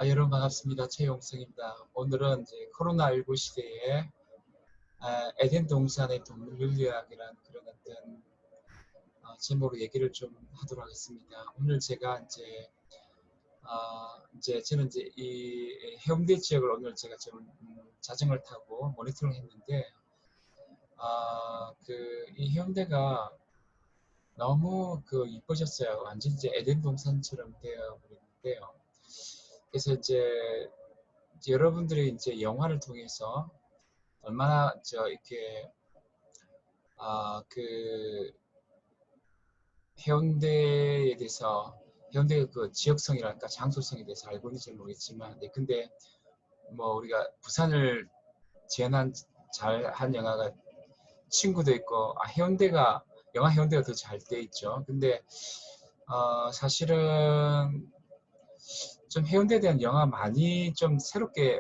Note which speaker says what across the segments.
Speaker 1: 여러분 반갑습니다. 최용성입니다. 오늘은 이제 코로나19 시대에 에덴 동산의 동물 윤리학이라는 그런 어떤 제목으로 얘기를 좀 하도록 하겠습니다. 오늘 제가 이제 저는 이제 이 해운대 지역을 오늘 제가 좀 자전거를 타고 모니터링 했는데 이 해운대가 너무 이뻐졌어요. 완전 이제 에덴 동산처럼 되어 버렸는데요. 그래서 이제 여러분들이 이제 영화를 통해서 얼마나 이렇게 그 해운대에 대해서 해운대의 그 지역성이랄까 장소성에 대해서 알고 있는지 모르겠지만, 네, 근데 뭐 우리가 부산을 재현한 잘한 영화가 친구도 있고, 해운대가 영화 해운대가 더 잘 돼 있죠. 근데 사실은 좀 해운대에 대한 영화 많이 좀 새롭게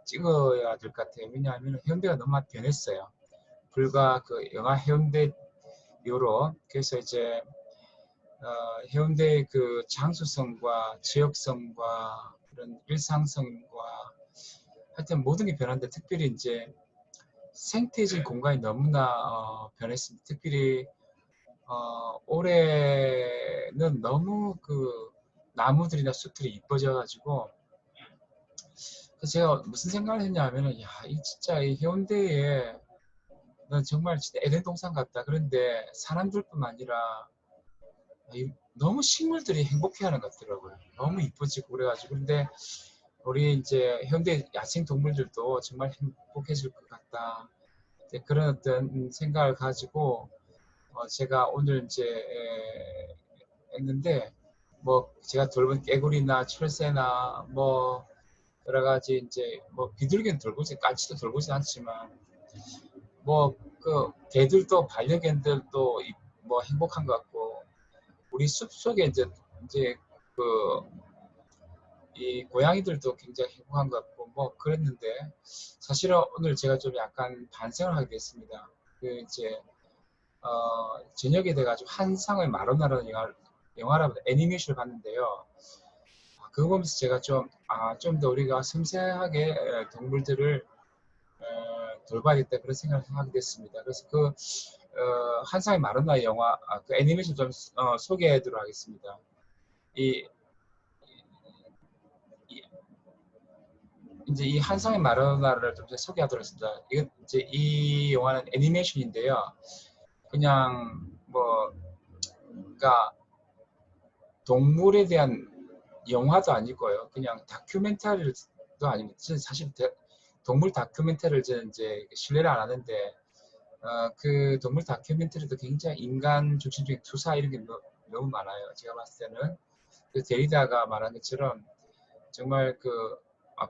Speaker 1: 찍어야 될 것 같아요. 왜냐하면 해운대가 너무 많이 변했어요. 불과 그 영화 해운대 이후로. 그래서 이제 해운대의 그 장소성과 지역성과 그런 일상성과 하여튼 모든 게 변한데, 특별히 이제 생태적인 공간이 너무나 변했습니다. 특별히 올해는 너무 그 나무들이나 숲들이 이뻐져 가지고, 그래서 제가 무슨 생각을 했냐면은, 이 진짜 이 해운대에 는 정말 진짜 에덴 동산 같다. 그런데 사람들뿐만 아니라 너무 식물들이 행복해하는 것 같더라고요. 너무 이쁘지고 그래가지고. 근데 우리 이제 현대 야생 동물들도 정말 행복해질 것 같다. 그런 어떤 생각을 가지고 제가 오늘 이제 했는데, 뭐 제가 돌본 깨구리나 철새나 뭐 여러 가지 이제 뭐 비둘기는 돌보지, 까치도 돌보지 않지만 뭐 그 개들도 반려견들도 뭐 행복한 것 같고, 우리 숲속에 이제 그 이 고양이들도 굉장히 행복한 것 같고 뭐 그랬는데, 사실은 오늘 제가 좀 약간 반성을 하게 됐습니다. 그 이제 저녁에 돼가지고 한상의 마루나라는 영화라는 애니메이션을 봤는데요. 그거 보면서 제가 좀 더 우리가 섬세하게 동물들을 돌봐야겠다 그런 생각을 하게 됐습니다. 그래서 한상의 마루나 영화 그 애니메이션 좀 소개해드리도록 하겠습니다. 이 이제 이 한성의 마라도나를 좀 소개하도록 하겠습니다. 이건 이제 이 영화는 애니메이션인데요. 그냥 뭐, 그러니까 동물에 대한 영화도 아니고요. 그냥 다큐멘터리도 아니고, 사실 동물 다큐멘터리를 저는 이제 신뢰를 안 하는데, 그 동물 다큐멘터리도 굉장히 인간 중심적인 투사 이런 게 너무 많아요. 제가 봤을 때는 그 데리다가 말한 것처럼 정말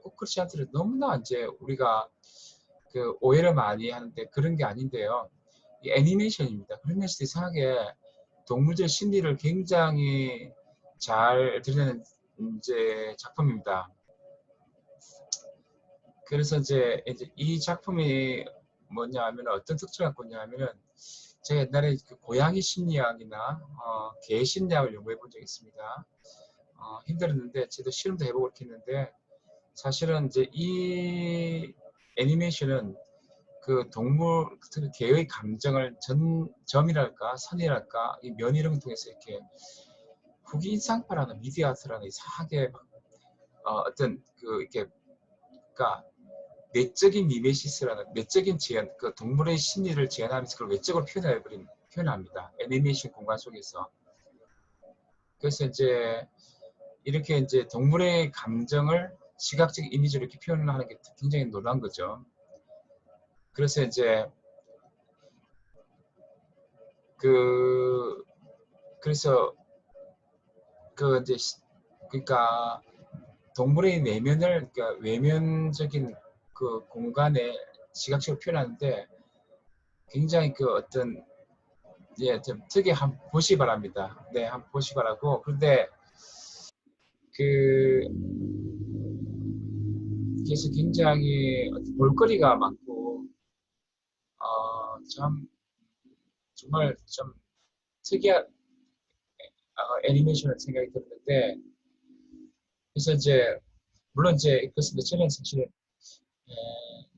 Speaker 1: 꼭 그렇지 않더라도 너무나 이제 우리가 오해를 많이 하는데 그런 게 아닌데요. 이 애니메이션입니다. 그러면서 이상하게 동물들 심리를 굉장히 잘 드러내는 이제 작품입니다. 그래서 이제 이 작품이 뭐냐 하면 어떤 특징을 갖고 있냐 하면은, 제가 옛날에 고양이 심리학이나 개 심리학을 연구해 본 적이 있습니다. 힘들었는데 저도 실험도 해보고 그렇게 했는데, 사실은 이제 이 애니메이션은 그 동물, 특히 개의 감정을 점이랄까, 선이랄까, 이 면 이런 걸 통해서 이렇게 후기 인상파라는 미디어 아트라는 이상하게 어떤 이렇게, 그러니까 내적인 미메시스라는 내적인 재현, 그 동물의 심리를 재현하면서 그걸 외적으로 표현합니다. 애니메이션 공간 속에서. 그래서 이제 이렇게 이제 동물의 감정을 시각적 이미지로 이렇게 표현을 하는 게 굉장히 놀라운 거죠. 그래서 이제 그 그래서 이제 그러니까 동물의 내면을, 그러니까 외면적인 그 공간에 시각적으로 표현하는데 굉장히 어떤, 예, 좀 특이 한번 보시기 바랍니다. 네, 한번 보시기 바라고. 그런데 그 그래서 굉장히 볼거리가 많고 참 정말 좀 특이한 애니메이션을 생각이 들었는데, 그래서 이제 물론 이제 그렇습니다. 저는 사실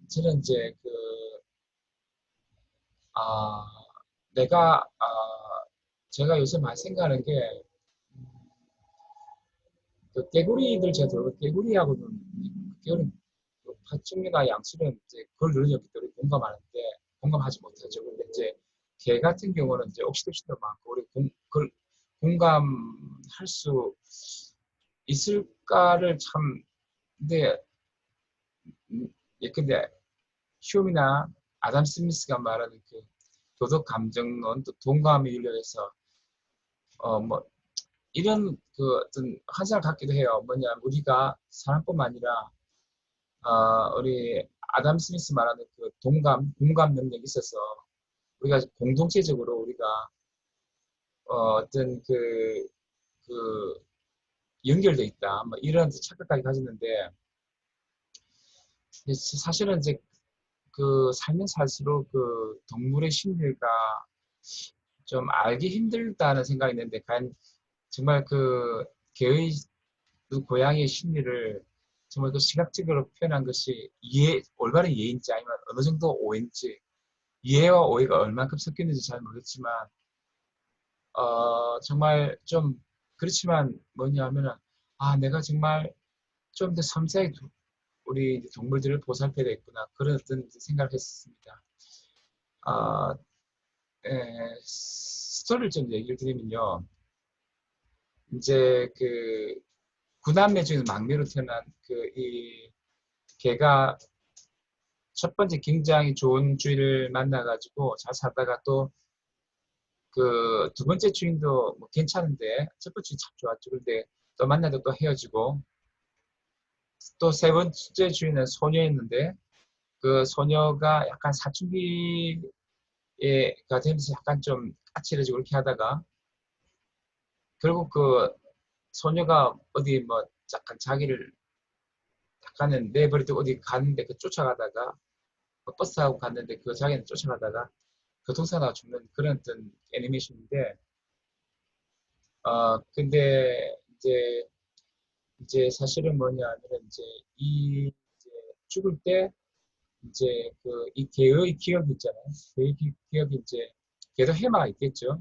Speaker 1: 저는 이제 아, 내가 제가 요새 많이 생각하는 게 그 개구리들 제가 들어 개구리하고는 개구리 파충류나 양수는 이제 그걸 누리셨기 때문에 공감하지 못하죠. 근데 이제 개 같은 경우는 이제 옥시도신도 많고 우리 그걸 공감할 수 있을까를 참 근데 예컨대 휴미나 아담 스미스가 말하는 그 도덕 감정론 또 동감의 윤리에서 뭐 이런 그 어떤 환상을 갖기도 해요. 뭐냐 우리가 사람뿐만 아니라 우리 아담 스미스 말하는 그 공감 능력이 있어서 우리가 공동체적으로 우리가 어떤 그 연결돼 있다. 뭐 이런 착각까지 가졌는데 사실은 이제 그 살면 살수록 그 동물의 심리가 좀 알기 힘들다는 생각이 있는데 과연 정말 그 개의 그 고양이의 심리를 정말 그 시각적으로 표현한 것이 올바른 이해인지 아니면 어느 정도 오해인지 이해와 오해가 얼만큼 섞여 있는지 잘 모르겠지만 정말 좀 그렇지만 뭐냐 하면은 내가 정말 좀 더 섬세하게 우리 동물들을 보살펴야 되겠구나 그런 어떤 생각을 했습니다. 아, 스토리를 좀 얘기를 드리면요. 이제 그 구남매 중에 막내로 태어난 그 이 걔가 첫 번째 굉장히 좋은 주인을 만나가지고 잘 살다가 또 그 두 번째 주인도 뭐 괜찮은데 첫 번째 참 좋았죠. 근데 또 만나도 또 헤어지고 또 세 번째 주인은 소녀였는데 그 소녀가 약간 사춘기가 되면서 약간 좀 까칠해지고 그렇게 하다가 결국 그 소녀가 어디 뭐 약간 자기를 약간은 내버리고 어디 갔는데 그 쫓아가다가 버스하고 갔는데 그 자기는 쫓아가다가 교통사고가 죽는 그런 어떤 애니메이션인데 근데 이제 사실은 뭐냐면 이제 이 이제 죽을 때 이제 그 이 개의 기억이 있잖아요. 개의 기억이 이제 걔도 해마가 있겠죠.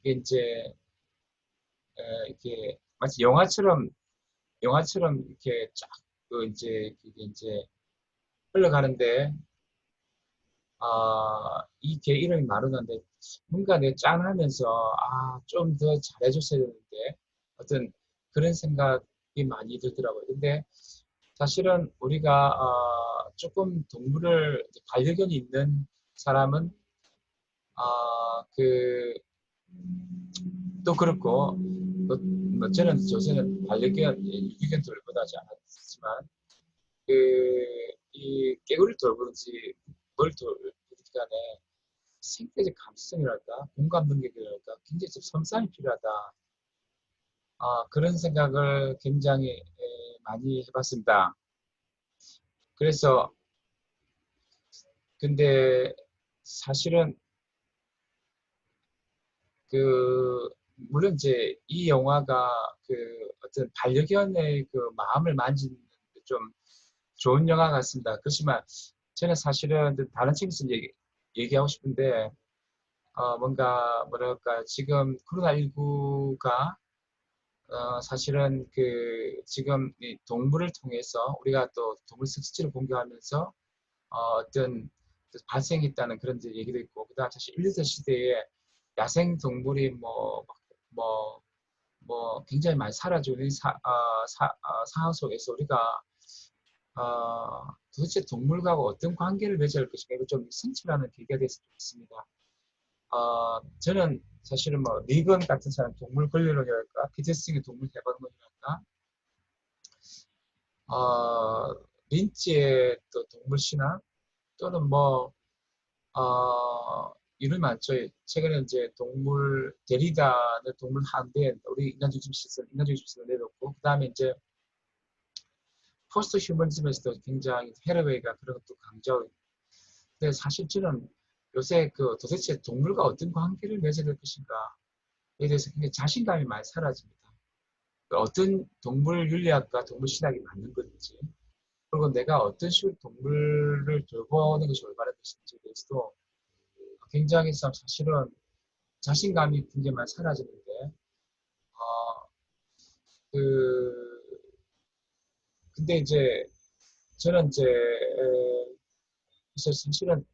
Speaker 1: 이게 이제 이렇게 마치 영화처럼 이렇게 쫙 그 이제 그게 이제 흘러가는데 이 개 이름이 마루나인데 뭔가 내 짠하면서 좀 더 잘해줬어야 되는데 어떤 그런 생각이 많이 들더라고요. 근데 사실은 우리가 조금 동물을 반려견이 있는 사람은 그 또 그렇고 뭐 저는 요새는 반려견 유기견 돌보다지 않았지만 이 깨구리를 돌보든지 뭘 돌보든지 간에 생태적 감수성이랄까 공감 능력이랄까 굉장히 좀 섬세함이 필요하다. 그런 생각을 굉장히 많이 해봤습니다. 그래서 근데 사실은 그 물론 이제 이 영화가 그 어떤 반려견의 그 마음을 만지는 좀 좋은 영화 같습니다. 그렇지만 저는 사실은 다른 측면에서 얘기하고 싶은데 뭔가 뭐랄까 지금 코로나19가 사실은 그 지금 이 동물을 통해서 우리가 또 동물 섹스를 공개하면서 어떤 발생했다는 그런 얘기도 있고 그다음 사실 1차 시대에 야생 동물이 뭐, 굉장히 많이 사라지고 있는 상황 속에서 우리가 도대체 동물과 어떤 관계를 맺어야 할 것인가 이거 좀 성찰하는 계기가 됐으면 좋겠습니다. 저는 사실은 뭐 리건 같은 사람 동물 권리론이랄까 피터슨의 동물 해방론이랄까 어, 린치의 또 동물 신화 또는 이름 많죠. 최근에 이제 동물 데리다는 동물 한대 우리 인간중심 시설 내놓고 그 다음에 이제 포스트 휴머니즘에서도 굉장히 헤러웨이가 그런 것도 강조하고 근데 사실 저는 요새 그 도대체 동물과 어떤 관계를 맺어야 될 것인가에 대해서 굉장히 자신감이 많이 사라집니다. 어떤 동물 윤리학과 동물 신학이 맞는 건지, 그리고 내가 어떤 식으로 동물을 돌보는 것이 올바른 것인지에 대해서도 굉장히 사실은 자신감이 굉장히 많이 사라지는데, 어, 그, 근데 이제 저는 이제 그래서 사실은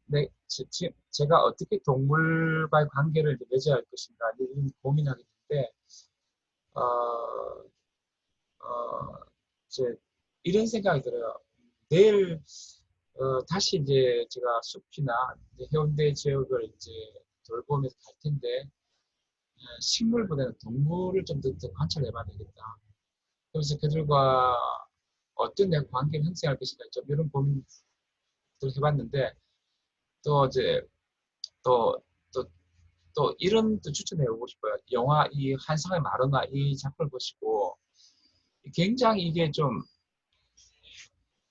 Speaker 1: 제가 어떻게 동물과의 관계를 이제 맺어야 할 것인가 이런 고민하게 되는데, 어, 이제 이런 생각이 들어요. 내일 다시 이제 제가 숲이나 이제 해운대 지역을 이제 돌보면서 갈 텐데, 식물보다는 동물을 좀 더 관찰해 봐야 되겠다. 그래서 그들과 어떤 내 관계를 형성할 것인가 좀 이런 고민을 해봤는데, 또 이제 또, 또, 또 이런 또 추천해보고 싶어요. 영화 이 한상의 마루나 이 작품을 보시고 굉장히 이게 좀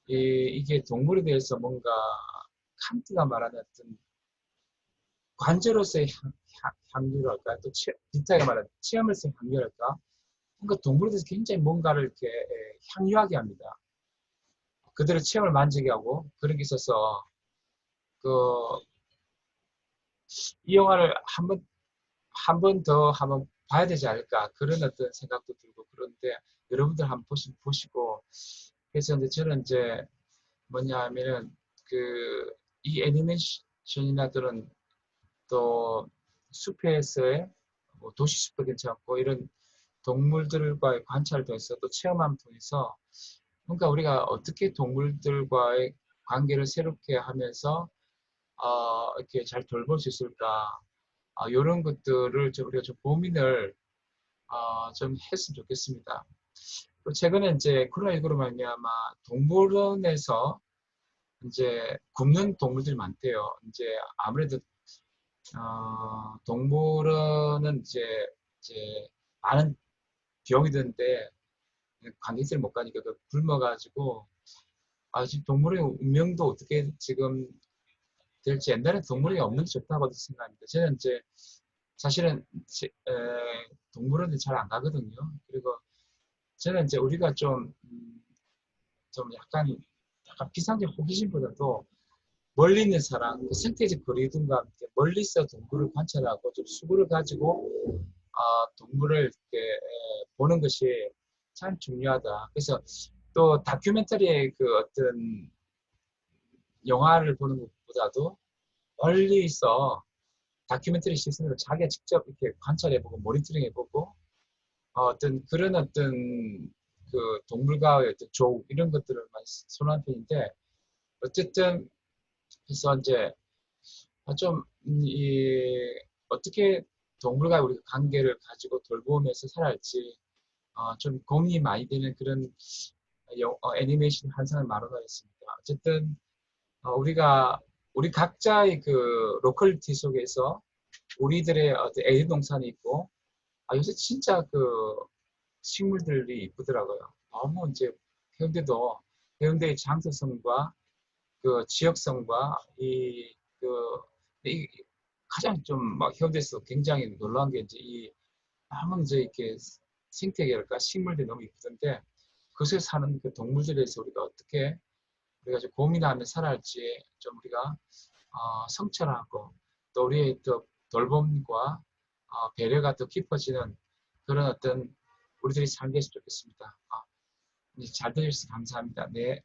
Speaker 1: 이게 동물에 대해서 뭔가 칸트가 말하는 어떤 관제로서의 향유랄까, 또 빈타가 말하는 체험으로서의 향유랄까, 뭔가 동물에 대해서 굉장히 뭔가를 이렇게 향유하게 합니다. 그들의 체험을 만지게 하고 그런 게 있어서 그 이 영화를 한 번 더 한번 봐야 되지 않을까 그런 어떤 생각도 들고 그런데 여러분들 한번 보시고 그래서 이제 저는 이제 뭐냐 하면은 그 이 애니메이션이나 들은 또 숲에서의 뭐 도시숲도 괜찮고 이런 동물들과의 관찰을 통해서 또 체험함을 통해서 뭔가 우리가 어떻게 동물들과의 관계를 새롭게 하면서 이렇게 잘 돌볼 수 있을까 이런 것들을 좀 우리가 좀 고민을 좀 했으면 좋겠습니다. 또 최근에 이제 코로나19로 말미암아 동물원에서 이제 굶는 동물들이 많대요. 이제 아무래도 동물원은 이제 많은 비용이 드는데 관객들이 못 가니까 그 굶어가지고 지금 동물의 운명도 어떻게 지금 될지 옛날에 동물이 없는 게 좋다고 생각합니다. 저는 이제 사실은 동물원에 잘 안 가거든요. 그리고 저는 이제 우리가 좀 약간 비상적 호기심보다도 멀리 있는 사람, 그 생태적 거리둔과 함께 멀리서 동물을 관찰하고 좀 수구를 가지고 동물을 이렇게 보는 것이 참 중요하다. 그래서 또 다큐멘터리의 그 어떤 영화를 보는 것보다도 멀리 있어 다큐멘터리 시스템으로 자기가 직접 이렇게 관찰해보고 모니터링해보고 어떤 그런 어떤 그 동물과의 어떤 조우 이런 것들을 많이 선호하는 편인데 어쨌든 그래서 이제 좀 어떻게 동물과 우리가 관계를 가지고 돌보면서 살아야지 좀 고민이 많이 되는 그런 애니메이션 한상을 마련하였습니다. 어쨌든 우리 각자의 그 로컬리티 속에서 우리들의 어떤 애완동산이 있고 요새 진짜 그 식물들이 이쁘더라고요. 너무 이제 해운대도 해운대의 장소성과 그 지역성과 그, 이 가장 좀 막 해운대에서 굉장히 놀라운 게 이제 너무 이제 이렇게 생태계랄까 식물들이 너무 이쁘던데 그것에 사는 그 동물들에 대해서 우리가 어떻게 우리가 좀 고민하며 살아야지 좀 우리가 성찰하고 또 우리의 또 돌봄과 배려가 더 깊어지는 그런 어떤 우리들이 살게 했으면 좋겠습니다. 잘 들으셔서 감사합니다. 네.